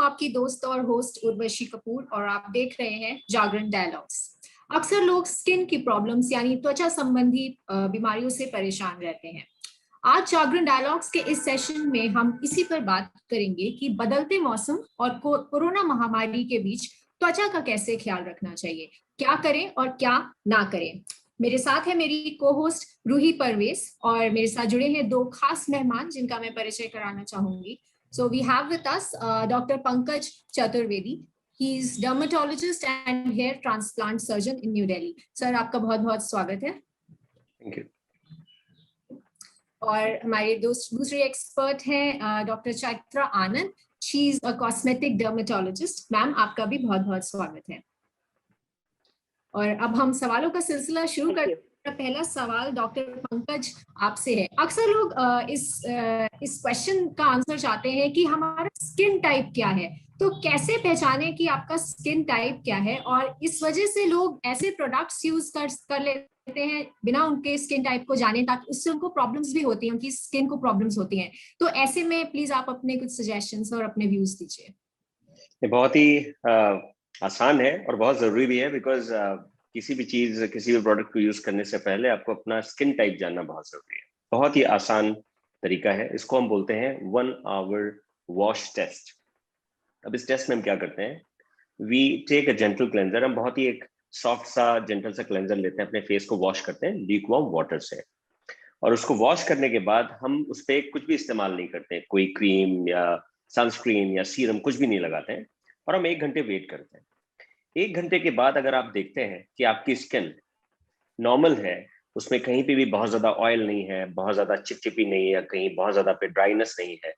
आपकी दोस्त और होस्ट उर्वशी कपूर और आप देख रहे हैं जागरण डायलॉग्स। अक्सर लोग स्किन की प्रॉब्लम्स यानी त्वचा संबंधी बीमारियों से परेशान रहते हैं। आज जागरण डायलॉग्स के इस सेशन में हम इसी पर बात करेंगे कि बदलते मौसम और कोरोना महामारी के बीच त्वचा का कैसे ख्याल रखना चाहिए, क्या करें और क्या ना करें। मेरे साथ है मेरी को होस्ट रूही परवेज और मेरे साथ जुड़े हैं दो खास मेहमान जिनका मैं परिचय कराना चाहूंगी। So we have with us doctor Pankaj Chaturvedi. He is dermatologist and hair transplant surgeon in New Delhi. Sir, आपका बहुत बहुत स्वागत है। Thank you. और हमारे दूसरे एक्सपर्ट हैं doctor Chaitra Anand. She is a cosmetic dermatologist. Ma'am, आपका भी बहुत बहुत स्वागत है। और अब हम सवालों का सिलसिला शुरू करते हैं। पहला सवाल डॉक्टर पंकज आपसे है। अक्सर लोग इस क्वेश्चन का आंसर चाहते हैं कि हमारा स्किन टाइप क्या है, तो कैसे पहचाने कि आपका स्किन टाइप क्या है। और इस वजह से लोग ऐसे प्रोडक्ट्स यूज कर लेते हैं बिना उनके स्किन टाइप को जाने, ताकि उससे उनको प्रॉब्लम्स भी होती हैं, उनकी स्किन को प्रॉब्लम्स होती हैं। तो ऐसे में प्लीज आप अपने कुछ सजेशंस और अपने व्यूज दीजिए। ये बहुत ही आसान है और बहुत जरूरी भी है, बिकॉज किसी भी चीज, किसी भी प्रोडक्ट को यूज करने से पहले आपको अपना स्किन टाइप जानना बहुत जरूरी है। बहुत ही आसान तरीका है, इसको हम बोलते हैं 1 आवर वॉश टेस्ट। अब इस टेस्ट में हम क्या करते हैं, we take a gentle cleanser. हम बहुत ही एक सॉफ्ट सा जेंटल सा क्लेंजर लेते हैं, अपने फेस को वॉश करते हैं ल्यूकवार्म वाटर से, और उसको वॉश करने के बाद हम उस पर कुछ भी इस्तेमाल नहीं करते, कोई क्रीम या सनस्क्रीन या सीरम कुछ भी नहीं लगाते हैं, और हम 1 घंटे वेट करते हैं। 1 घंटे के बाद अगर आप देखते हैं कि आपकी स्किन नॉर्मल है, उसमें कहीं पे भी बहुत ज्यादा ऑयल नहीं है, बहुत ज्यादा चिपचिपी नहीं है, कहीं बहुत ज्यादा पे ड्राइनेस नहीं है,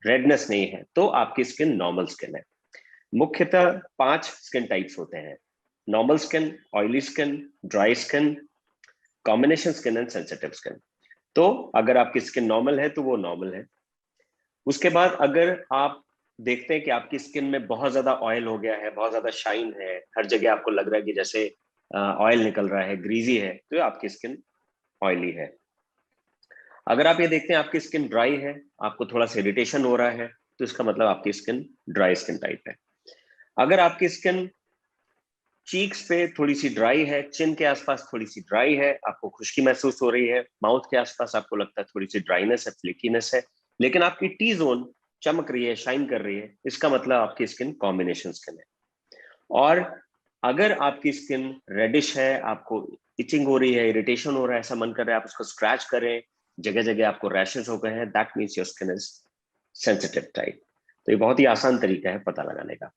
रेडनेस नहीं है, तो आपकी स्किन नॉर्मल स्किन है। मुख्यतः 5 स्किन टाइप्स होते हैं: normal skin, oily skin, dry skin, combination skin and sensitive skin. तो अगर आपकी स्किन नॉर्मल है तो वो नॉर्मल है। उसके बाद अगर आप देखते हैं कि आपकी स्किन में बहुत ज्यादा ऑयल हो गया है, बहुत ज्यादा शाइन है, हर जगह आपको लग रहा है कि जैसे ऑयल निकल रहा है, ग्रीजी है, तो आपकी स्किन ऑयली है। अगर आप ये देखते हैं आपकी स्किन ड्राई है, आपको थोड़ा सा इरिटेशन हो रहा है, तो इसका मतलब आपकी स्किन ड्राई स्किन टाइप है। अगर आपकी स्किन चीक्स पे थोड़ी सी ड्राई है, चिन के आसपास थोड़ी सी ड्राई है, आपको खुश्की महसूस हो रही है, माउथ के आसपास आपको लगता है थोड़ी सी ड्राइनेस है, फ्लिकीनेस है, लेकिन आपकी टी जोन चमक रही है, शाइन कर रही है, इसका मतलब आपकी स्किन कॉम्बिनेशन स्किन है। और अगर आपकी स्किन रेडिश है, आपको इचिंग हो रही है, इरिटेशन हो रहा है, ऐसा मन कर रहा है आप उसको स्क्रैच करें, जगह जगह आपको रैशेस हो गए हैं, that means your skin is sensitive type. तो ये बहुत ही आसान तरीका है पता लगाने का।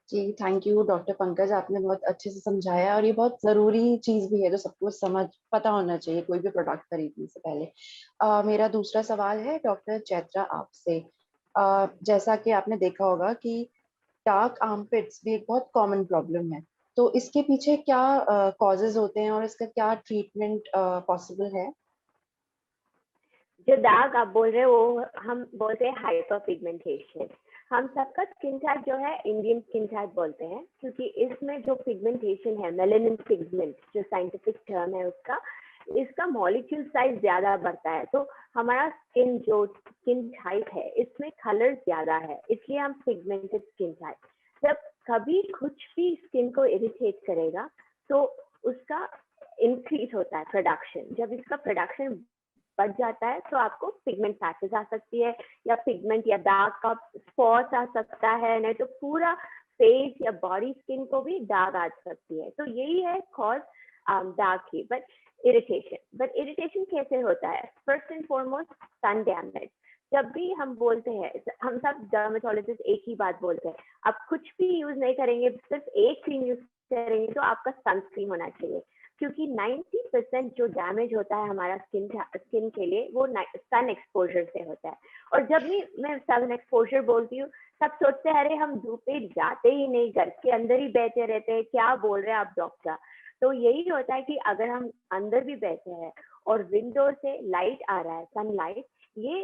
जी, थैंक यू डॉक्टर पंकज, आपने बहुत अच्छे से समझाया और ये बहुत ज़रूरी चीज़ भी है जो सबको पता होना चाहिए कोई भी प्रोडक्ट खरीदने से पहले। मेरा दूसरा सवाल है डॉक्टर चैत्रा आपसे। जैसा कि आपने देखा होगा कि डार्क आर्मपिट्स भी एक बहुत कॉमन प्रॉब्लम है, तो इसके पीछे क्या कॉजेज होते हैं और इसका क्या ट्रीटमेंट पॉसिबल है? जो दाग आप बोल रहे हैं वो हम बोलते हैं हाइपर पिगमेंटेशन। हम सबका स्किन टाइप जो है इंडियन स्किन टाइप बोलते हैं, क्योंकि इसमें जो पिगमेंटेशन है, मेलानिन पिगमेंट जो साइंटिफिक टर्म है उसका, इसका मॉलिक्यूल साइज ज्यादा बढ़ता है। तो हमारा स्किन जो स्किन टाइप है इसमें कलर ज्यादा है, इसलिए हम पिगमेंटेड स्किन टाइप। जब कभी कुछ भी स्किन को इरिटेट करेगा तो उसका इंक्रीज होता है प्रोडक्शन। जब इसका प्रोडक्शन बढ़ जाता है तो आपको पिगमेंट पैचेस आ सकती है, या पिगमेंट या दाग का स्पॉट आ सकता है, नहीं तो पूरा फेस या बॉडी स्किन को भी दाग आ सकती है। तो यही है कॉज दाग की। बट इरिटेशन कैसे होता है? First and foremost sun damage. जब भी हम बोलते हैं, हम सब डर्मेटोलॉजिस्ट एक ही बात बोलते हैं, आप कुछ भी यूज नहीं करेंगे, सिर्फ एक क्रीम यूज करेंगे तो आपका सनस्क्रीन होना चाहिए, क्योंकि 90% जो डैमेज होता है हमारा स्किन के लिए वो सन एक्सपोजर से होता है। और जब भी मैं सन एक्सपोजर बोलती हूँ सब सोचते हैं अरे हम धूप पे जाते ही नहीं, घर के अंदर ही बैठे रहते हैं, क्या बोल रहे हैं आप डॉक्टर। तो यही होता है कि अगर हम अंदर भी बैठे हैं और विंडो से लाइट आ रहा है, सनलाइट, ये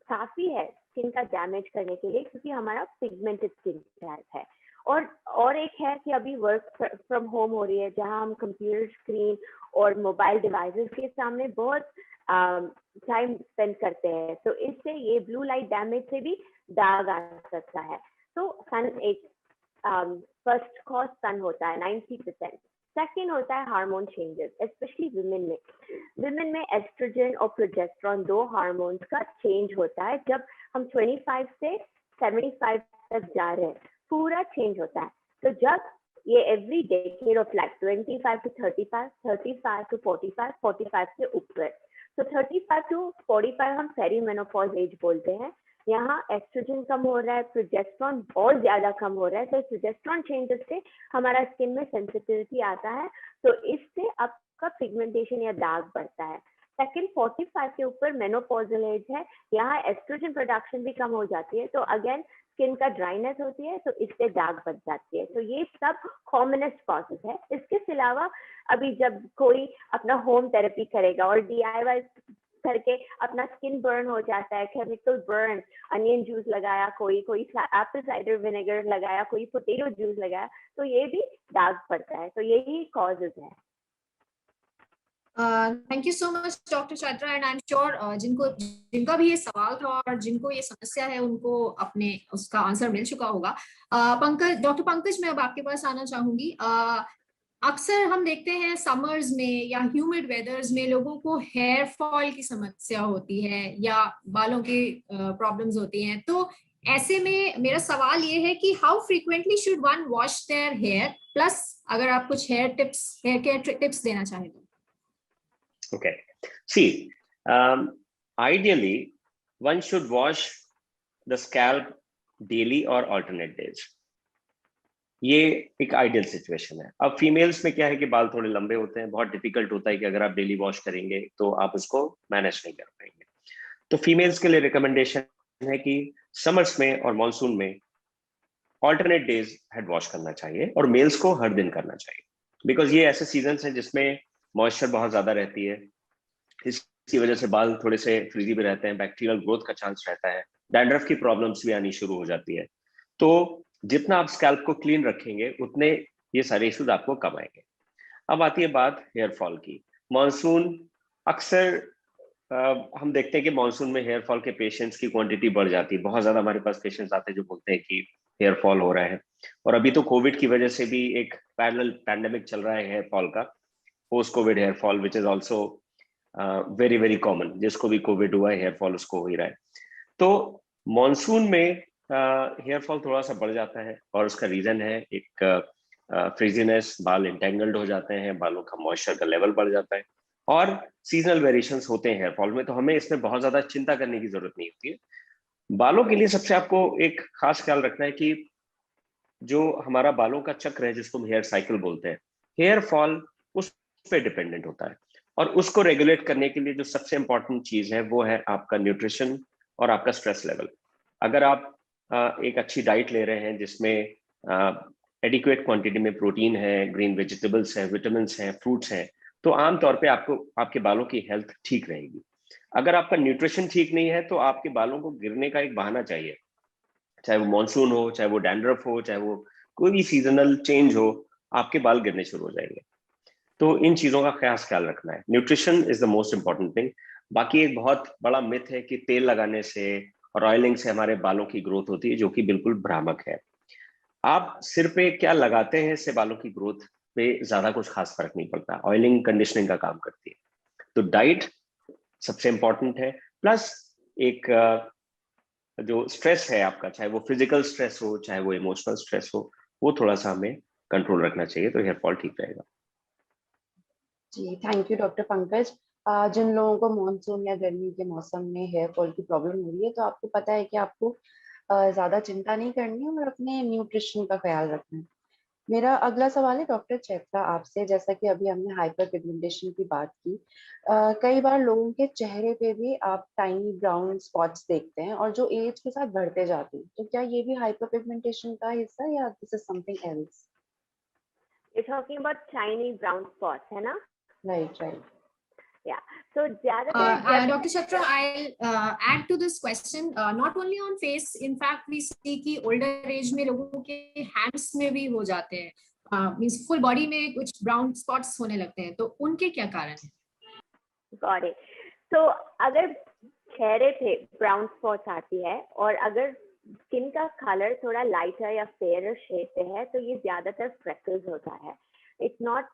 काफी है स्किन का डैमेज करने के लिए, क्योंकि हमारा पिगमेंटेड स्किन टाइप है। और एक है कि अभी वर्क फ्रॉम होम हो रही है, जहां हम कंप्यूटर स्क्रीन और मोबाइल डिवाइसेस के सामने बहुत टाइम स्पेंड करते हैं, तो इससे ये ब्लू लाइट डैमेज से भी दाग आ सकता है। तो सन एक फर्स्ट कॉज सन होता है 90%। सेकेंड होता है हार्मोन चेंजेस, स्पेशली विमेन में एस्ट्रोजन और प्रोजेस्टेरॉन 2 हार्मोन्स का चेंज होता है। जब हम 25 से 75 तक जा रहे हैं, पूरा चेंज होता है। तो जब ये every decade of life 25 to 35, 35 to 45, 45 से ऊपर, तो 35 to 45 हम पेरीमेनोपॉज एज बोलते हैं। यहाँ एस्ट्रोजन कम हो रहा है, प्रोजेस्टेरॉन बहुत ज्यादा कम हो रहा है, तो प्रोजेस्टेरॉन चेंजेस से हमारा स्किन में सेंसिटिविटी आता है, तो इससे आपका पिगमेंटेशन या दाग बढ़ता है। सेकेंड 45 के ऊपर मेनोपॉजल एज है, यहाँ एस्ट्रोजन प्रोडक्शन भी कम हो जाती है, तो अगेन स्किन का ड्राइनेस होती है, तो इससे दाग बढ़ जाती है। तो ये सब कॉमनेस्ट कॉजेज है। इसके अलावा अभी जब कोई अपना होम थेरेपी करेगा और DIY करके अपना स्किन बर्न हो जाता है, केमिकल बर्न, अनियन जूस लगाया, कोई एप्पल साइडर विनेगर लगाया, कोई पोटैटो जूस लगाया, तो ये भी दाग पड़ता है। तो यही कॉजेज है। Thank you so much doctor Chaitra, and I am sure जिनका भी ये सवाल था और जिनको ये समस्या है उनको अपने उसका आंसर मिल चुका होगा। डॉक्टर पंकज, मैं अब आपके पास आना चाहूंगी। अक्सर हम देखते हैं समर्स में या ह्यूमिड वेदर्स में लोगों को हेयर फॉल की समस्या होती है या बालों की प्रॉब्लम्स होती हैं, तो ऐसे में मेरा सवाल ये है कि how frequently should one wash their hair, plus अगर आप कुछ हेयर केयर टिप्स देना चाहें तो। Okay. See, ideally, one should wash the scalp daily or alternate days. ये एक आइडियल सिचुएशन है। अब फीमेल्स में क्या है कि बाल थोड़े लंबे होते हैं, बहुत डिफिकल्ट होता है कि अगर आप डेली वॉश करेंगे तो आप उसको मैनेज नहीं कर पाएंगे। तो फीमेल्स के लिए रिकमेंडेशन है कि समर्स में और मानसून में ऑल्टरनेट डेज हेड वॉश करना चाहिए, और मेल्स को हर दिन करना चाहिए, बिकॉज ये ऐसे सीजन हैं जिसमें मॉइस्चर बहुत ज्यादा रहती है। इसकी वजह से बाल थोड़े से फ्रीजी भी रहते हैं, बैक्टीरियल ग्रोथ का चांस रहता है, डैंड्रफ की प्रॉब्लम्स भी आनी शुरू हो जाती है। तो जितना आप स्कैल्प को क्लीन रखेंगे उतने ये सारे इश्यूज आपको कम आएंगे। अब आती है बात हेयर फॉल की। मानसून अक्सर हम देखते हैं कि मानसून में हेयर फॉल के पेशेंट्स की क्वांटिटी बढ़ जाती है। बहुत ज्यादा हमारे पास पेशेंट्स आते हैं जो बोलते हैं कि हेयर फॉल हो रहा है, और अभी तो कोविड की वजह से भी एक पैरेलल पैंडेमिक चल रहा है हेयर फॉल का, post COVID hair fall, which is also very very common. जिसको भी कोविड हुआ है हेयर फॉल उसको हो ही रहा है। तो मानसून में हेयर फॉल थोड़ा सा बढ़ जाता है, और उसका रीजन है एक फ्रीजीनेस, बाल इंटेंगल्ड हो जाते हैं, बालों का मॉइस्चर का लेवल बढ़ जाता है, और सीजनल वेरिएशंस होते हैं हेयर फॉल में। तो हमें इसमें बहुत ज्यादा चिंता करने की जरूरत नहीं होती है। बालों के लिए सबसे आपको एक खास ख्याल रखना है कि जो हमारा बालों का चक्र है, जिसको हम हेयर साइकिल बोलते हैं, हेयर फॉल उस पर डिपेंडेंट होता है, और उसको रेगुलेट करने के लिए जो सबसे इंपॉर्टेंट चीज है वो है आपका न्यूट्रिशन और आपका स्ट्रेस लेवल। अगर आप एक अच्छी डाइट ले रहे हैं जिसमें एडिक्वेट क्वांटिटी में प्रोटीन है, ग्रीन वेजिटेबल्स हैं, विटामिन हैं, फ्रूट्स हैं, तो आमतौर पे आपको आपके बालों की हेल्थ ठीक रहेगी। अगर आपका न्यूट्रिशन ठीक नहीं है तो आपके बालों को गिरने का एक बहाना चाहिए, चाहे वो मानसून हो, चाहे वो डैंड्रफ हो, चाहे वो कोई भी सीजनल चेंज हो, आपके बाल गिरने शुरू हो जाएंगे। तो इन चीजों का खास ख्याल रखना है। Nutrition is the most important thing. बाकी एक बहुत बड़ा मिथ है कि तेल लगाने से और ऑयलिंग से हमारे बालों की ग्रोथ होती है, जो कि बिल्कुल भ्रामक है। आप सिर पे क्या लगाते हैं इससे बालों की ग्रोथ पे ज्यादा कुछ खास फर्क नहीं पड़ता। ऑयलिंग कंडीशनिंग का काम करती है। तो डाइट सबसे इंपॉर्टेंट है, प्लस एक जो स्ट्रेस है आपका, चाहे वो फिजिकल स्ट्रेस हो चाहे वो इमोशनल स्ट्रेस हो, वो थोड़ा सा हमें कंट्रोल रखना चाहिए, तो हेयर फॉल ठीक रहेगा। जी थैंक यू डॉक्टर पंकज। जिन लोगों को मानसून या गर्मी के मौसम में हेयर फॉल की प्रॉब्लम हो रही है, तो आपको पता है कि आपको ज्यादा चिंता नहीं करनी है और अपने न्यूट्रिशन का ख्याल रखना है। मेरा अगला सवाल है डॉक्टर चैत्रा आपसे। जैसा कि अभी हमने हाइपर पिगमेंटेशन की बात की, कई बार लोगों के चेहरे पे भी आप टाइनी ब्राउन स्पॉट्स देखते हैं और जो एज के साथ बढ़ते जाते हैं, तो क्या ये भी हाइपर पिगमेंटेशन का हिस्सा है या this is something else? You're talking about tiny brown spots, है ना? Right right. So ज्यादातर Dr. Chatra, I'll add to this question. Not only on face, in fact, we see कि older age में लोगों के hands में भी हो जाते हैं, means full body में कुछ brown spots होने लगते हैं, तो उनके क्या कारण हैं? Got it. So अगर चेहरे पे ब्राउन स्पॉट्स आती है और अगर स्किन का कलर थोड़ा लाइटर या फेयर शेड पे है तो ये ज्यादातर फ्रेकल्स होता है. इट्स नॉट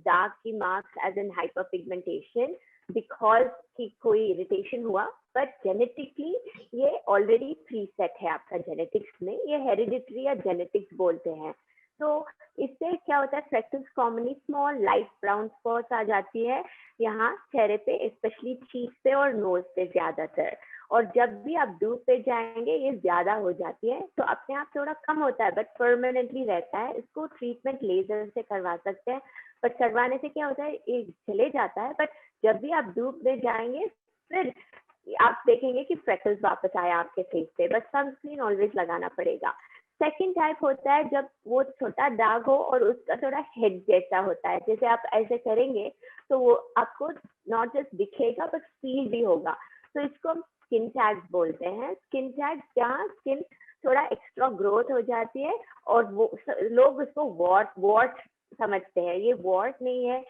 डार्क की marks as in hyper pigmentation because कि कोई इरिटेशन हुआ, बट जेनेटिकली ये ऑलरेडी प्रीसेट है आपका जेनेटिक्स में. ये हेरिडिटरी या जेनेटिक्स बोलते हैं. तो इससे क्या होता है, freckles commonly small light brown spots आ जाती है यहाँ चेहरे पे, स्पेशली चीक पे और नोज पे ज्यादातर. और जब भी आप धूप पे जाएंगे ये ज्यादा हो जाती है. तो अपने आप थोड़ा कम होता है बट परमानेंटली रहता है. इसको ट्रीटमेंट लेजर से करवा सकते हैं, बट करवाने से क्या होता है ये चले जाता है, बट जब भी आप धूप में जाएंगे फिर आप देखेंगे कि फ्रेकल्स वापस आया आपके फेस पे. बट सनस्क्रीन ऑलवेज लगाना पड़ेगा. सेकेंड टाइप होता है जब वो छोटा दाग हो और उसका थोड़ा हेड जैसा होता है. जैसे आप ऐसे करेंगे तो वो आपको नॉट जस्ट दिखेगा बट फील भी होगा. तो इसको हम स्किन टैग्स बोलते हैं. स्किन टैग्स जहाँ स्किन थोड़ा एक्स्ट्रा ग्रोथ हो जाती है और वो लोग उसको वॉर्ट समझते हैं. ये वॉर्ट नहीं है,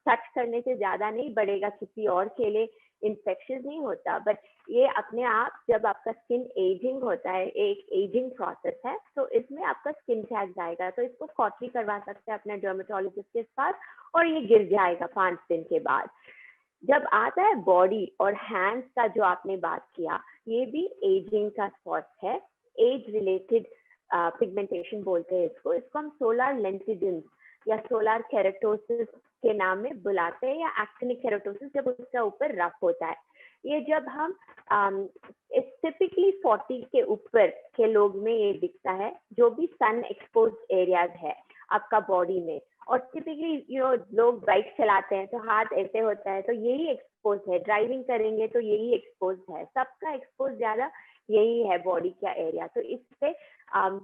टच करने से ज्यादा नहीं बढ़ेगा, किसी और के लिए इन्फेक्शन नहीं होता, बट ये अपने आप जब आपका स्किन एजिंग होता है, एक एजिंग प्रोसेस है, तो इसमें आपका स्किन टैग आएगा. तो इसको कॉटरी करवा सकते हैं अपने डर्मेटोलॉजिस्ट के पास और ये गिर जाएगा 5 दिन के बाद. जब आता है बॉडी और हैंड्स का जो आपने बात किया, ये भी एजिंग का स्पॉट है. एज रिलेटेड पिगमेंटेशन बोलते हैं इसको. इसको हम सोलर लेंटिडिन्स या सोलर केराटोसिस के नाम में बुलाते हैं, या एक्टिनिक केराटोसिस जब उसका ऊपर रफ होता है. ये जब हम टिपिकली 40 के ऊपर के लोग में ये दिखता है, जो भी सन एक्सपोज एरियाज है आपका बॉडी में. और टिपिकली लोग बाइक चलाते हैं तो हाथ ऐसे होता है, तो यही एक्सपोज है. ड्राइविंग करेंगे तो यही एक्सपोज है. सबका एक्सपोज ज्यादा यही है बॉडी का एरिया. तो इससे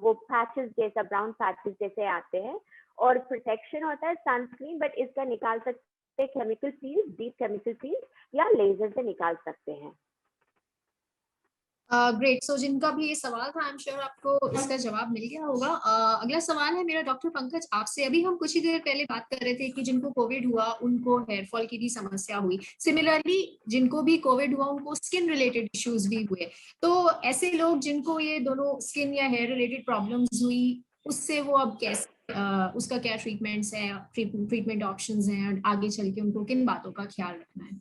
वो पैचेस जैसा, ब्राउन पैचेस जैसे आते हैं. और प्रोटेक्शन होता है सनस्क्रीन, बट इसका निकाल सकते हैं chemical peels, deep chemical peels, या लेजर से निकाल सकते हैं. ग्रेट. सो जिनका भी ये सवाल था, आई एम श्योर आपको इसका जवाब मिल गया होगा. अगला सवाल है मेरा डॉक्टर पंकज आपसे. अभी हम कुछ ही देर पहले बात कर रहे थे कि जिनको कोविड हुआ उनको हेयर फॉल की भी समस्या हुई. सिमिलरली जिनको भी कोविड हुआ उनको स्किन रिलेटेड इश्यूज भी हुए. तो ऐसे लोग जिनको ये दोनों स्किन या हेयर रिलेटेड प्रॉब्लम्स हुई, उससे वो अब कैसे उसका क्या ट्रीटमेंट्स है, ट्रीटमेंट ऑप्शंस हैं, आगे चल के उनको किन बातों का ख्याल रखना है?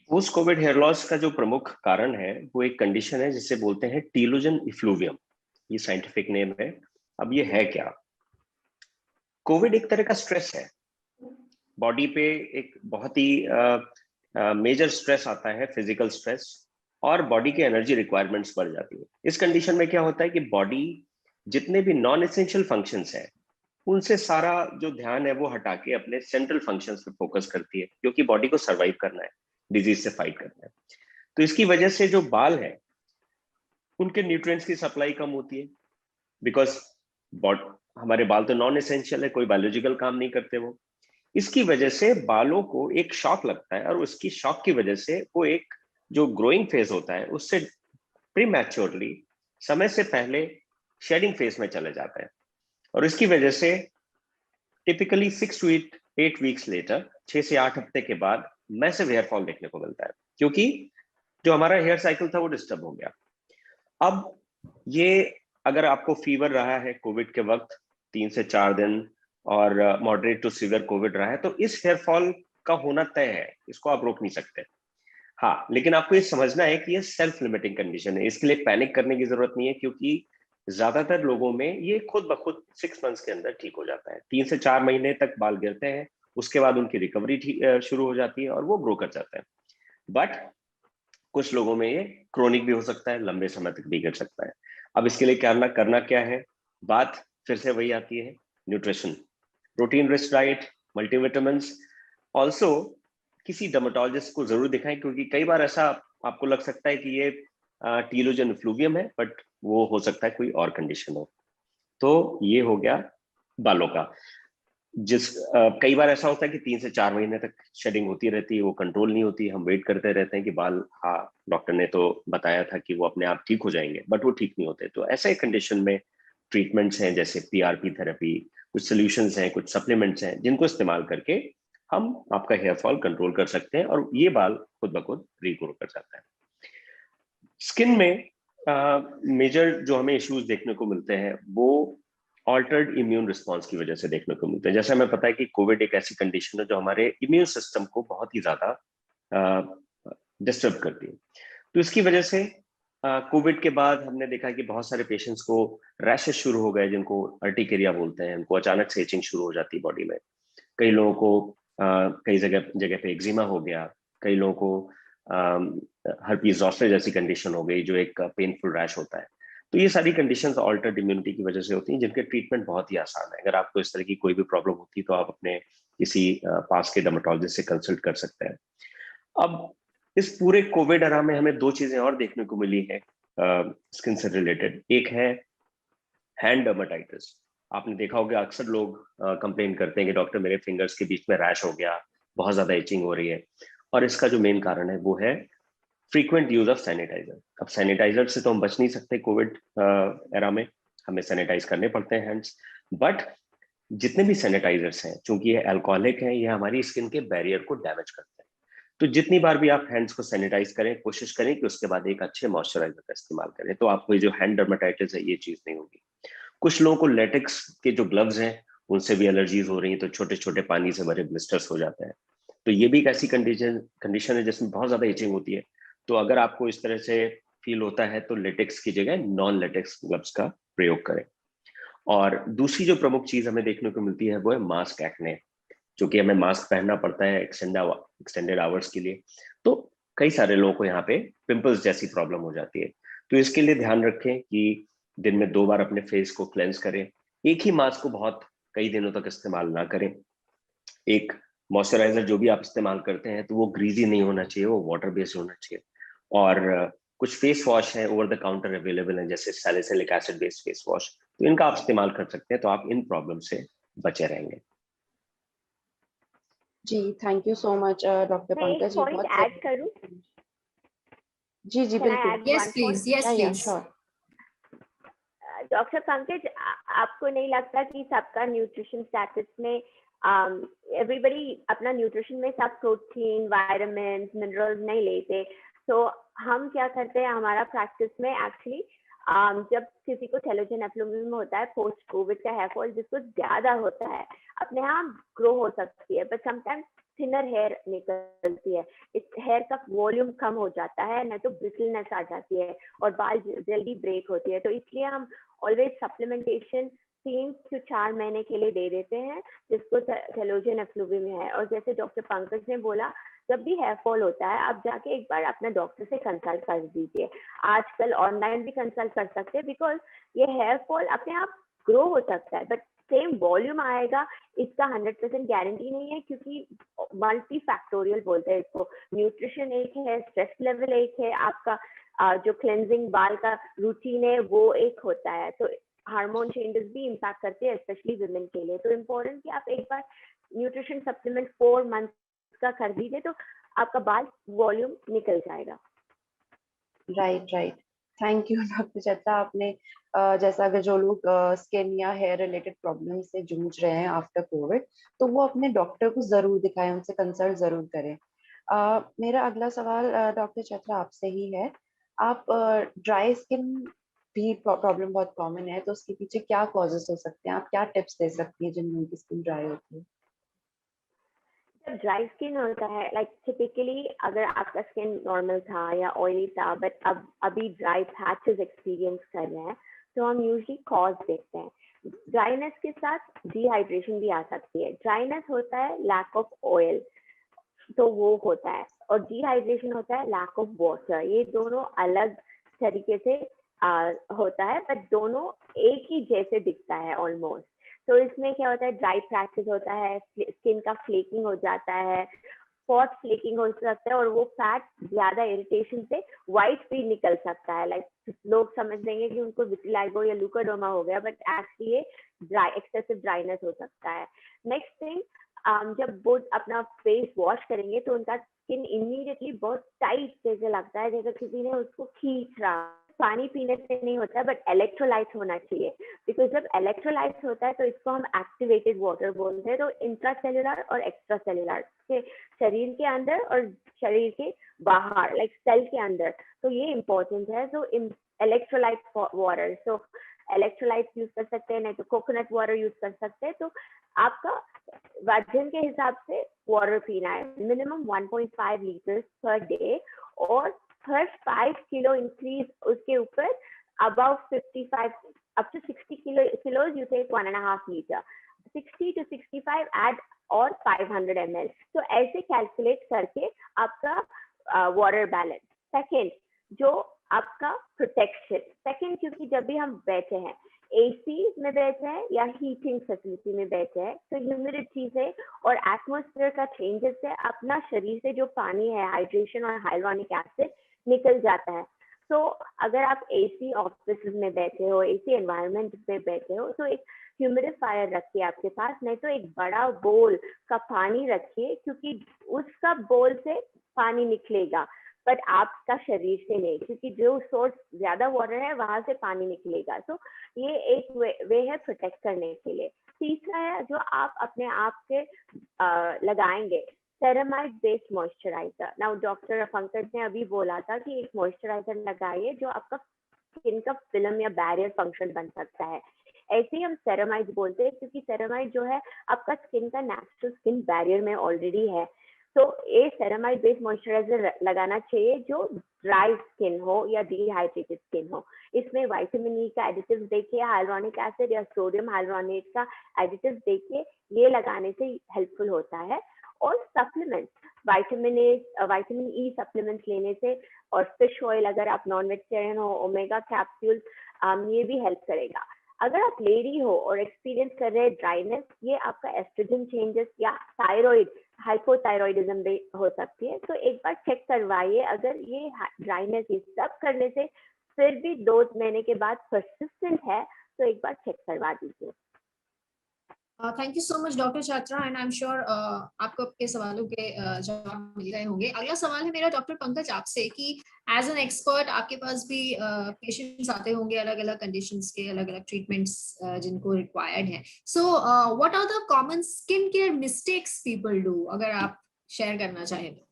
पोस्ट कोविड हेयर लॉस का जो प्रमुख कारण है वो एक कंडीशन है जिसे बोलते हैं टीलोजन इफ्लूवियम. ये साइंटिफिक नेम है. अब ये है क्या? कोविड एक तरह का स्ट्रेस है. बॉडी पे एक बहुत ही मेजर स्ट्रेस आता है, फिजिकल स्ट्रेस, और बॉडी के एनर्जी रिक्वायरमेंट्स बढ़ जाती है. इस कंडीशन में क्या होता है कि बॉडी जितने भी नॉन एसेंशियल फंक्शंस हैं उनसे सारा जो ध्यान है वो हटा के अपने सेंट्रल फंक्शंस पे फोकस करती है, क्योंकि बॉडी को सर्वाइव करना है, डिजीज से फाइट करना है. तो इसकी वजह से जो बाल है उनके न्यूट्रिएंट्स की सप्लाई कम होती है, बिकॉज हमारे बाल तो नॉन एसेंशियल है, कोई बायोलॉजिकल काम नहीं करते वो. इसकी वजह से बालों को एक शॉक लगता है और उसकी शॉक की वजह से वो एक जो ग्रोइंग फेज होता है उससे प्रीमैच्योरली, समय से पहले शेडिंग फेज में चले जाता है. और इसकी वजह से टिपिकली 6 to 8 वीक्स लेटर, 6 से 8 हफ्ते के बाद मैसिव हेयर फॉल देखने को मिलता है, क्योंकि जो हमारा हेयर साइकिल था वो डिस्टर्ब हो गया. अब ये अगर आपको फीवर रहा है कोविड के वक्त 3 से 4 दिन और मॉडरेट टू सीवियर कोविड रहा है, तो इस हेयर फॉल का होना तय है, इसको आप रोक नहीं सकते. हाँ, लेकिन आपको ये समझना है कि ये सेल्फ लिमिटिंग कंडीशन है. इसके लिए पैनिक करने की जरूरत नहीं है, क्योंकि ज्यादातर लोगों में ये खुद ब खुद 6 मंथ्स के अंदर ठीक हो जाता है. 3 से 4 महीने तक बाल गिरते हैं, उसके बाद उनकी रिकवरी शुरू हो जाती है और वो ग्रो कर जाता है. बट कुछ लोगों में ये क्रोनिक भी हो सकता है, लंबे समय तक भी गिर सकता है. अब इसके लिए करना क्या है? बात फिर से वही आती है, nutrition, protein rich diet, multivitamins. Also किसी डर्मेटोलॉजिस्ट को जरूर दिखाएं, क्योंकि कई बार ऐसा आपको लग सकता है कि ये टीलोजन इफ्लूवियम है, बट वो हो सकता है कोई और कंडीशन हो. तो ये हो गया बालों का. कई बार ऐसा होता है कि 3 से 4 महीने तक शेडिंग होती रहती है, वो कंट्रोल नहीं होती, हम वेट करते रहते हैं कि बाल, हाँ डॉक्टर ने तो बताया था कि वो अपने आप ठीक हो जाएंगे, बट वो ठीक नहीं होते। तो ऐसे कंडीशन में ट्रीटमेंट्स हैं जैसे पीआरपी थेरेपी, कुछ सोल्यूशंस हैं, कुछ सप्लीमेंट्स हैं जिनको इस्तेमाल करके हम आपका हेयर फॉल कंट्रोल कर सकते हैं और ये बाल खुद ब खुद रीग्रो कर जाता है। स्किन में मेजर जो हमें इश्यूज देखने को मिलते हैं वो ऑल्टर्ड इम्यून रिस्पॉन्स की वजह से देखने को मिलते हैं। जैसे हमें पता है कि कोविड एक ऐसी कंडीशन है जो हमारे इम्यून सिस्टम को बहुत ही ज्यादा डिस्टर्ब करती है। तो इसकी वजह से कोविड के बाद हमने देखा कि बहुत सारे पेशेंट्स को रैशेस शुरू हो गए, जिनको अर्टिकेरिया बोलते हैं। उनको अचानक से इचिंग शुरू हो जाती है बॉडी में। कई लोगों को कई जगह जगह पे एक्जिमा हो गया, कई लोगों को हर्पीज ज़ॉस्टर जैसी कंडीशन हो गई जो एक पेनफुल रैश होता है। तो ये सारी कंडीशंस ऑल्टर्ड इम्यूनिटी की वजह से होती हैं, जिनके ट्रीटमेंट बहुत ही आसान है। अगर आपको इस तरह की कोई भी प्रॉब्लम होती है तो आप अपने किसी पास के डर्मेटोलॉजिस्ट से कंसल्ट कर सकते हैं। अब इस पूरे कोविड एरा में हमें 2 चीजें और देखने को मिली है स्किन से रिलेटेड। एक है हैंड डर्मेटाइटिस। आपने देखा होगा अक्सर लोग कंप्लेन करते हैं कि डॉक्टर मेरे फिंगर्स के बीच में रैश हो गया, बहुत ज्यादा इचिंग हो रही है। और इसका जो मेन कारण है वो है फ्रीक्वेंट यूज ऑफ सैनिटाइजर। अब सैनिटाइजर से तो हम बच नहीं सकते कोविड एरा में, हमें सैनिटाइज करने पड़ते हैं हैंड्स। बट जितने भी सैनिटाइजर्स हैं, चूंकि ये अल्कोहलिक हैं, ये हमारी स्किन के बैरियर को डैमेज करते हैं। तो जितनी बार भी आप हैंड्स को सैनिटाइज करें, कोशिश करें कि उसके बाद एक अच्छे मॉइस्चराइजर का इस्तेमाल करें, तो आपको ये जो हैंड डर्मेटाइटिस है ये चीज नहीं होगी। कुछ लोगों को लेटेक्स के जो ग्लव्स हैं उनसे भी एलर्जीज हो रही है, तो छोटे छोटे पानी से भरे ब्लिस्टर्स हो जाते हैं। तो ये भी एक ऐसी कंडीशन है जिसमें बहुत ज्यादा इचिंग होती है। तो अगर आपको इस तरह से फील होता है तो लेटेक्स की जगह नॉन लेटेक्स ग्लव्स का प्रयोग करें। और दूसरी जो प्रमुख चीज हमें देखने को मिलती है वो है मास्क एक्ने, जो कि हमें मास्क पहनना पड़ता है एक्सटेंडेड आवर्स के लिए। तो कई सारे लोगों को यहाँ पे पिंपल्स जैसी प्रॉब्लम हो जाती है। तो इसके लिए ध्यान रखें कि दिन में 2 बार अपने फेस को क्लेंस करें। एक ही मास्क को बहुत कई दिनों तक इस्तेमाल ना करें। एक मॉइस्चराइजर जो भी आप इस्तेमाल करते हैं तो वो ग्रीजी नहीं होना चाहिए, वो वाटर बेस्ड होना चाहिए। और कुछ फेस वॉश है ओवर द काउंटर अवेलेबल है, जैसे salicylic acid based face wash, तो इनका आप इस्तेमाल कर सकते हैं, तो आप इन प्रॉब्लम से बचे रहेंगे। जी thank you so much doctor मैं एक पंकज, ये पॉइंट बहुत ऐड करूं? जी जी Can I बिल्कुल। add Yes, one please. point? Yes, या please. श्योर। डॉक्टर पंकज, आपको नहीं लगता कि सबका न्यूट्रिशन स्टेटस में एवरीबडी अपना न्यूट्रिशन में सब प्रोटीन, वाइटामिन, मिनरल्स नहीं लेते? तो हम क्या करते हैं हमारा प्रैक्टिस में एक्चुअली, जब किसी को थैलोजेन एफ्लुवियम होता है पोस्ट कोविड का हेयर फॉल जिसको ज्यादा होता है, अपने आप ग्रो हो सकती है, बट समटाइम्स थिनर हेयर निकलती है, इस हेयर का वॉल्यूम कम हो जाता है, नहीं तो ब्रिटलनेस आ जाती है और बाल जल्दी ब्रेक होती है। तो इसलिए हम ऑलवेज सप्लीमेंटेशन 3 से 4 महीने के लिए दे देते हैं, जिसको थैलोजेन एफ्लुवियम है। और जैसे डॉक्टर पंकज ने बोला, जब भी हेयर फॉल होता है आप जाके एक बार अपना डॉक्टर से कंसल्ट कर दीजिए। आजकल ऑनलाइन भी कंसल्ट कर सकते हैं, बिकॉज ये हेयर फॉल अपने आप ग्रो हो सकता है, बट सेम वॉल्यूम आएगा इसका 100% गारंटी नहीं है, क्योंकि मल्टी फैक्टोरियल बोलते हैं इसको। न्यूट्रिशन एक है, स्ट्रेस लेवल एक है, आपका जो क्लेंजिंग बाल का रूटीन है वो एक होता है, तो हार्मोन चेंजेस भी इम्पैक्ट करते हैं स्पेशली वुमेन के लिए। तो इम्पोर्टेंट कि आप एक बार न्यूट्रिशन सप्लीमेंट 4 मंथ का कर दीजिए, तो आपका बाल वॉल्यूम निकल जाएगा। Right right, thank you doctor Chatra. आपने जैसा अगर जो लोग स्किन या हेयर रिलेटेड प्रॉब्लम से जूझ रहे हैं आफ्टर कोविड, तो वो अपने डॉक्टर को जरूर दिखाएं, उनसे कंसल्ट जरूर करें। मेरा अगला सवाल डॉक्टर चत्रा आपसे ही है। आप ड्राई स्किन भी प्रॉब्लम बहुत कॉमन है, तो उसके पीछे क्या कॉजेस हो सकते हैं? आप क्या टिप्स दे सकती हैं जिन लोगों की स्किन ड्राई होती है? जब ड्राई स्किन होता है, लाइक टिपिकली अगर आपका स्किन नॉर्मल था या ऑयली था, बट अब अभी ड्राई पैचेस एक्सपीरियंस कर रहे हैं, तो हम यूजली कॉज देखते हैं। ड्राइनेस के साथ डिहाइड्रेशन भी आ सकती है। ड्राइनेस होता है लैक ऑफ ऑयल, तो वो होता है, और डिहाइड्रेशन होता है लैक ऑफ वाटर। ये दोनों अलग तरीके से होता है, बट दोनों एक ही जैसे दिखता है ऑलमोस्ट। तो इसमें क्या होता है, ड्राई पैचेस होता है, स्किन का फ्लेकिंग हो जाता है, स्पॉट फ्लेकिंग हो सकता है और वो फैट ज्यादा इरिटेशन से व्हाइट भी निकल सकता है। लाइक लोग समझ लेंगे कि उनको विटिलाइगो या लुकोडर्मा हो गया, बट एक्चुअली ये एक्सेसिव ड्राइनेस हो सकता है। नेक्स्ट थिंग, जब वो अपना फेस वॉश करेंगे तो उनका स्किन इमीडिएटली बहुत टाइट जैसे लगता है, जैसे किसी ने उसको खींच रहा। पानी पीने से नहीं होता है, बट इलेक्ट्रोलाइट होना चाहिए, बिकॉज जब इलेक्ट्रोलाइट होता है तो इसको हम एक्टिवेटेड वाटर बोलते हैं। तो इंट्रासेल्युलर और एक्स्ट्रा सेल्युलर के शरीर के अंदर और शरीर के बाहर, लाइक सेल के अंदर, तो ये इम्पोर्टेंट है। सो इलेक्ट्रोलाइट वाटर, सो इलेक्ट्रोलाइट यूज कर सकते हैं, नहीं तो कोकोनट वाटर यूज कर सकते हैं। तो आपका वजन के हिसाब से वाटर पीना है, मिनिमम 1.5 लीटर पर डे, और हर 5 किलो इंक्रीज उसके ऊपर about 55 up to 60 kilos you take 1.5 liter, 60 to 65 add और 500 ml। तो ऐसे कैलकुलेट करके आपका वाटर बैलेंस। सेकेंड, जो आपका प्रोटेक्शन, सेकेंड, क्योंकि जब भी हम बैठे हैं एसी में बैठे हैं या हीटिंग फैसिलिटी में बैठे हैं, तो ह्यूमिडिटी से और एटमॉस्फेयर का चेंजेस से अपना शरीर से जो पानी है, हाइड्रेशन और हाइलोनिक एसिड निकल जाता है। तो अगर आप एसी ऑफिस में बैठे हो, एसी एनवायरनमेंट में बैठे हो, तो एक ह्यूमिडिफायर रखिए आपके पास, नहीं तो एक बड़ा बोल का पानी रखिए, क्योंकि उसका बोल से पानी निकलेगा, बट आपका शरीर से नहीं, क्योंकि जो सोर्स ज्यादा वाटर है वहां से पानी निकलेगा। तो ये एक वे है प्रोटेक्ट करने के लिए। तीसरा है जो आप अपने आप के लगाएंगे, ceramide based moisturiser. Now doctor Pankaj ने अभी बोला था कि एक मॉइस्चराइजर लगाइए जो आपका स्किन का फिल्म या बैरियर फंक्शन बन सकता है। ऐसे ही हम सेरामाइड बोलते हैं, क्योंकि सेरामाइड जो है आपका स्किन का नेचुरल स्किन बैरियर में ऑलरेडी है। तो ये सेरामाइड बेस्ड मॉइस्चराइजर लगाना चाहिए जो ड्राई स्किन हो या डिहाइड्रेटेड स्किन हो। इसमें विटामिन ई का एडिटिव देखिए, हाइलोनिक एसिड या सोडियम हाइलोनेट का एडिटिव देखिए, ये लगाने से हेल्पफुल होता है। और सप्लीमेंट्स, विटामिन ई सप्लीमेंट्स लेने से, और फिश ऑयल अगर आप नॉन वेजिटेरियन हो, ओमेगा कैप्सूल, ये भी हेल्प करेगा। अगर आप लेडी हो और एक्सपीरियंस कर रहे हैं ड्राइनेस, ये आपका एस्ट्रोजन चेंजेस या थायराइड हाइपोथायरॉइडिज्म भी हो सकती है। तो एक बार चेक करवाइए। अगर ये ड्राइनेस ये सब करने से फिर भी 2 महीने के बाद परसिस्टेंट है, तो एक बार चेक करवा दीजिए। Thank you so much doctor छात्रा, एंड आई एम श्योर आपको आपके सवालों के जवाब मिल गए होंगे। अगला सवाल है मेरा डॉक्टर पंकज आपसे कि एज एन एक्सपर्ट आपके पास भी पेशेंट्स आते होंगे अलग अलग कंडीशंस के, अलग अलग ट्रीटमेंट्स जिनको रिक्वायर्ड है। So what are the common skin care mistakes people do, अगर आप शेयर करना चाहें तो।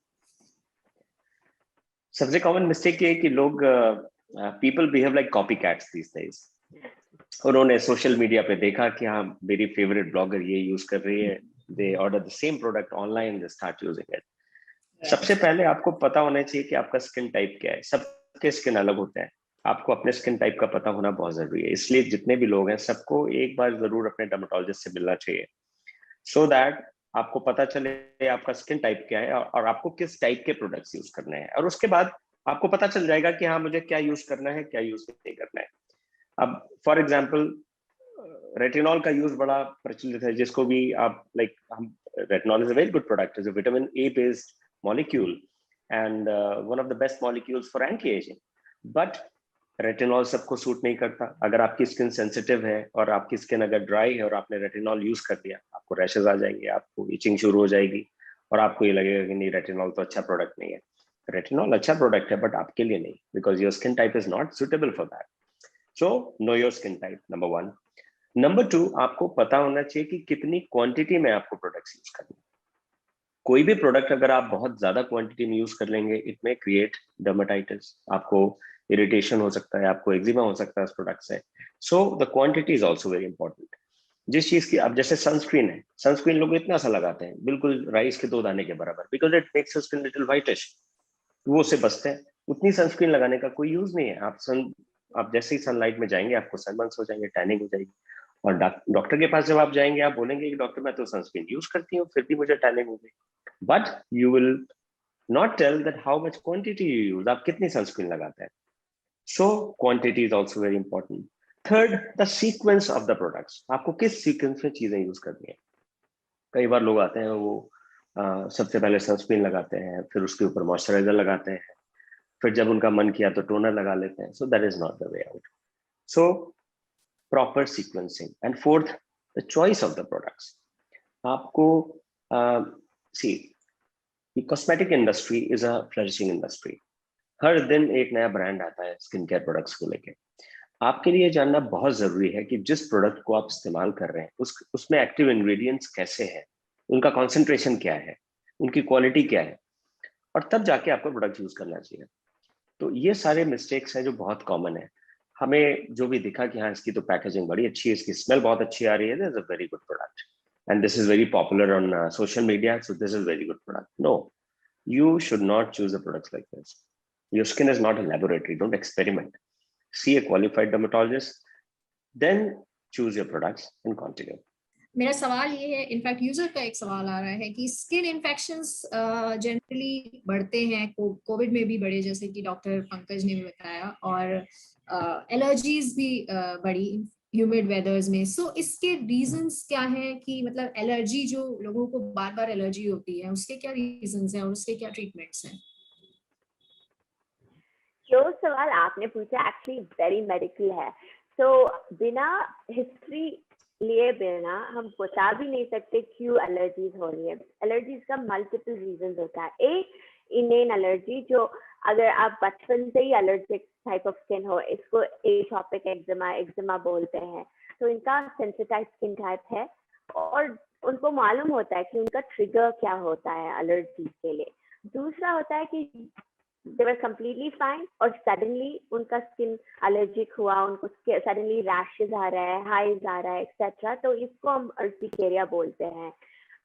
सबसे कॉमन मिस्टेक ये है कि लोग people behave like copy cats these days. उन्होंने सोशल मीडिया पे देखा कि हाँ मेरी फेवरेट ब्लॉगर ये यूज कर रही है, they order the same product online, they start using it. सबसे पहले आपको पता होना चाहिए कि आपका स्किन टाइप क्या है। सबके स्किन अलग होते हैं, आपको अपने स्किन टाइप का पता होना बहुत जरूरी है। इसलिए जितने भी लोग हैं सबको एक बार जरूर अपने डर्मेटोलॉजिस्ट से मिलना चाहिए, सो दैट आपको पता चले आपका स्किन टाइप क्या है और आपको किस टाइप के प्रोडक्ट्स यूज करने हैं। और उसके बाद आपको पता चल जाएगा कि हाँ मुझे क्या यूज करना है, क्या यूज नहीं करना है। अब फॉर एग्जाम्पल रेटिनॉल का यूज बड़ा प्रचलित है, जिसको भी आप लाइक हम retinol is a very good product, is a vitamin A based molecule and one of the best molecules for anti ageing. But retinol सबको सूट नहीं करता। अगर आपकी स्किन सेंसिटिव है और आपकी स्किन अगर ड्राई है और आपने रेटिनॉल यूज कर दिया, आपको रैशेस आ जाएंगे, आपको इचिंग शुरू हो जाएगी और आपको ये लगेगा कि नहीं रेटिनॉल तो अच्छा प्रोडक्ट नहीं है। रेटिनॉल अच्छा प्रोडक्ट है बट आपके लिए नहीं, because your skin type is not suitable for that. So know your skin type, number 1। Number 2, आपको पता होना चाहिए कि कितनी क्वांटिटी में आपको प्रोडक्ट्स यूज करना है। कोई भी प्रोडक्ट अगर आप बहुत ज्यादा क्वांटिटी में यूज कर लेंगे, इट मे क्रिएट डर्मेटाइटिस, आपको इरिटेशन हो सकता है, आपको एक्जिमा हो सकता है उस प्रोडक्ट से। So the quantity is also very important. जिस चीज की, अब जैसे सनस्क्रीन है, सनस्क्रीन लोग इतना सा लगाते हैं बिल्कुल राइस के 2 दाने के बराबर, because it makes skin little whitish, वो से बचते हैं। उतनी सनस्क्रीन लगाने का कोई यूज नहीं है। आप जैसे ही सनलाइट में जाएंगे आपको सनबर्न्स हो जाएंगे, टैनिंग हो जाएगी, और डॉक्टर के पास जब आप जाएंगे आप बोलेंगे कि डॉक्टर मैं तो सनस्क्रीन यूज करती हूँ फिर भी मुझे टैनिंग हो गई। But you will not tell that how much quantity you use, आप कितनी सनस्क्रीन लगाते हैं। So quantity is also very important. Third, the sequence of the products, आपको किस सीक्वेंस में चीजें यूज करनी है। कई बार लोग आते हैं वो सबसे पहले सनस्क्रीन लगाते हैं, फिर उसके ऊपर मॉइस्चराइजर लगाते हैं, फिर जब उनका मन किया तो टोनर लगा लेते हैं. So that is not the way out. So proper sequencing. And fourth, the choice of the products. आपको see, cosmetic industry is a flourishing industry. हर दिन एक नया ब्रांड आता है स्किन केयर प्रोडक्ट्स को लेके. आपके लिए जानना बहुत जरूरी है कि जिस प्रोडक्ट को आप इस्तेमाल कर रहे हैं उसमें एक्टिव इंग्रेडिएंट्स कैसे हैं, उनका कॉन्सेंट्रेशन क्या है, उनकी क्वालिटी क्या है, और तब जाके आपको प्रोडक्ट यूज करना चाहिए. तो ये सारे मिस्टेक्स हैं जो बहुत कॉमन है. हमें जो भी दिखा कि हाँ इसकी तो पैकेजिंग बड़ी अच्छी है, इसकी स्मेल बहुत अच्छी आ रही है, this is a very good product and this is very popular on social media, so this is very good product. No, you should not choose the products like this. Your skin is not a laboratory. Don't experiment. See a qualified dermatologist, then choose your products and continue. मेरा सवाल ये है, in fact user का एक सवाल आ रहा है कि स्किन इन्फेक्शंस जनरली बढ़ते हैं, कोविड में भी बढ़े जैसे कि डॉक्टर पंकज ने भी बताया, और एलर्जीज भी बढ़ी ह्यूमिड वेदर्स में. सो इसके रीजंस क्या है कि मतलब एलर्जी जो लोगों को बार बार एलर्जी होती है, उसके क्या रीजंस हैं और उसके क्या ट्रीटमेंट्स हैं? जो सवाल आपने पूछा एक्चुअली वेरी मेडिकल है. तो बिना हिस्ट्री लिए बिना हम बता भी नहीं सकते क्यों एलर्जीज हो रही है. एलर्जीज का मल्टीपल रीजंस होता है. एक इनेन एलर्जी, जो अगर आप बचपन से ही एलर्जिक टाइप ऑफ स्किन हो, इसको एटोपिक एक्जिमा बोलते हैं, तो इनका सेंसिटाइव स्किन टाइप है और उनको मालूम होता है कि उनका ट्रिगर क्या होता है एलर्जी के लिए. दूसरा होता है कि they were completely fine और suddenly उनका स्किन एलर्जिक हुआ, उनको suddenly rashes आ रहा है, hives आ रहा है etc. तो इसको हम अर्टिकेरिया बोलते हैं.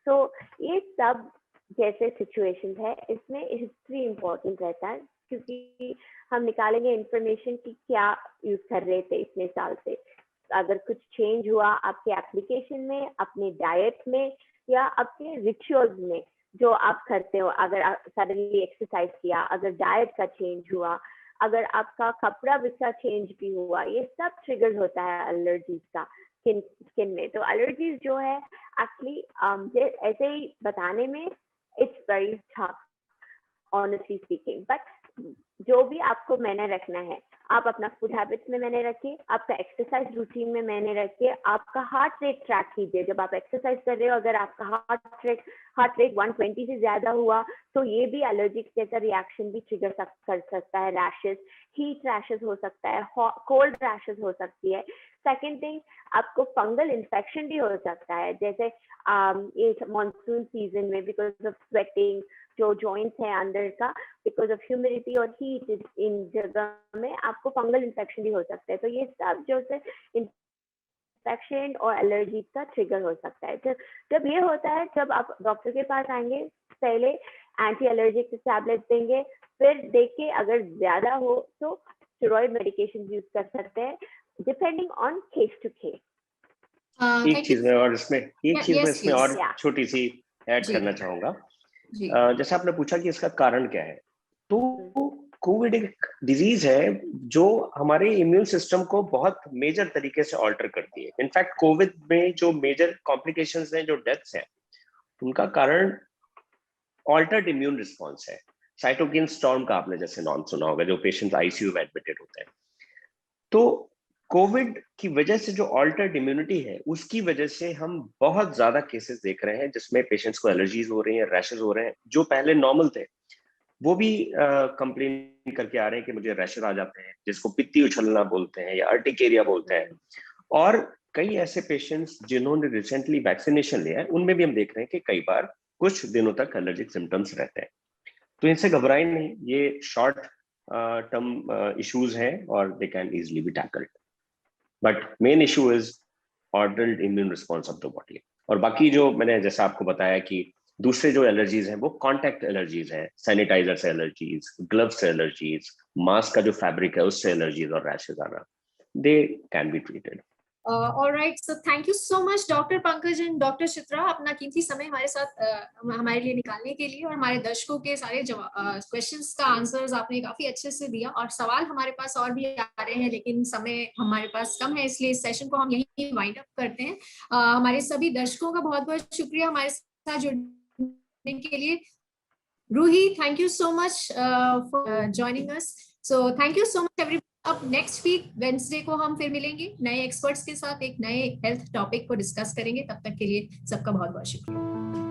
तो ये सब जैसे सिचुएशन है, इसमें हिस्ट्री इंपॉर्टेंट रहता है क्योंकि हम निकालेंगे इंफॉर्मेशन कि क्या यूज कर रहे थे इतने साल से. अगर कुछ चेंज हुआ आपके एप्लीकेशन में, अपने डाइट में या अपने रिचुअल्स में जो आप करते हो, अगर सडनली एक्सरसाइज किया, अगर डाइट का चेंज हुआ, अगर आपका कपड़ा बिस्तर चेंज भी हुआ, ये सब ट्रिगर होता है एलर्जीज का स्किन में. तो एलर्जीज जो है एक्चुअली ऐसे ही बताने में it's very tough honestly speaking. But जो भी आपको मैंने रखना है, आप अपना फूड हैबिट्स में मैंने रखिए, आपका एक्सरसाइज रूटीन में मैंने रखिए, आपका हार्ट रेट ट्रैक कीजिए. जब आप एक्सरसाइज कर रहे हो, अगर आपका हार्ट रेट 120 से ज्यादा हुआ तो ये भी एलर्जिक जैसा रिएक्शन भी ट्रिगर कर सकता है. रैशेस, हीट रैशेस हो सकता है, कोल्ड रैशेस हो सकती है. सेकेंड थिंग, आपको फंगल इन्फेक्शन भी हो सकता है, जैसे ये मानसून सीजन में बिकॉज ऑफ स्वेटिंग, जो जॉइंट्स है अंदर का, बिकॉज ऑफ ह्यूमिडिटी और हीट इन जगह में आपको फंगल इन्फेक्शन भी हो सकता है. तो ये सब जो से इन्फेक्शन और एलर्जी का ट्रिगर हो सकता है. जब ये होता है, जब आप डॉक्टर के पास आएंगे, पहले एंटी एलर्जिक टैबलेट देंगे, फिर देख के अगर ज्यादा हो तो स्टेरॉइड मेडिकेशन यूज कर सकते हैं depending on case to case. एक चीज में और इसमें और छोटी सी ऐड करना चाहूंगा. जैसे आपने पूछा कि इसका कारण क्या है, तो कोविड एक डिजीज है जो हमारे इम्यून सिस्टम को बहुत मेजर तरीके से ऑल्टर करती है. इनफैक्ट कोविड में जो मेजर कॉम्प्लिकेशंस हैं, जो डेथ्स हैं, उनका कारण ऑल्टर्ड इम्यून रिस्पॉन्स है. साइटोकिन स्टॉर्म का आपने जैसे नाम सुना होगा, जो पेशेंट आईसीयू में एडमिटेड होते हैं. तो कोविड की वजह से जो ऑल्टर्ड इम्यूनिटी है, उसकी वजह से हम बहुत ज्यादा केसेस देख रहे हैं जिसमें पेशेंट्स को एलर्जीज हो रही हैं, रैशेस हो रहे हैं. जो पहले नॉर्मल थे वो भी कंप्लेन करके आ रहे हैं कि मुझे रैशेस आ जाते हैं, जिसको पित्ती उछलना बोलते हैं या अर्टिकेरिया बोलते हैं. और कई ऐसे पेशेंट्स जिन्होंने रिसेंटली वैक्सीनेशन लिया है, उनमें भी हम देख रहे हैं कि कई बार कुछ दिनों तक एलर्जिक सिम्टम्स रहते हैं. तो इनसे घबराएं नहीं, ये शॉर्ट टर्म इश्यूज हैं और they can easily B tackled. But main issue is ordered immune response of the body. और बाकी जो मैंने जैसा आपको बताया कि दूसरे जो एलर्जीज हैं वो कॉन्टैक्ट एलर्जीज हैं, सैनिटाइजर से एलर्जीज, ग्लव्स से एलर्जीज, मास्क का जो फैब्रिक है उससे एलर्जीज और रैशेज आना, they can be treated. Alright, so thank you so much doctor Pankaj and doctor Chitra, अपना कीमती समय हमारे साथ हमारे लिए निकालने के लिए, और हमारे दर्शकों के सारे क्वेश्चंस का आंसर्स आपने काफी अच्छे से दिया. और सवाल हमारे पास और भी आ रहे हैं लेकिन समय हमारे पास कम है, इसलिए इस सेशन को हम यहीं वाइंड अप करते हैं. हमारे सभी दर्शकों का बहुत बहुत शुक्रिया हमारे साथ जुड़ने के लिए। Ruhi, thank you so much for joining us. So thank you so much everyone. अब नेक्स्ट वीक वेडनेसडे को हम फिर मिलेंगे नए एक्सपर्ट्स के साथ, एक नए हेल्थ टॉपिक को डिस्कस करेंगे। तब तक के लिए सबका बहुत बहुत शुक्रिया।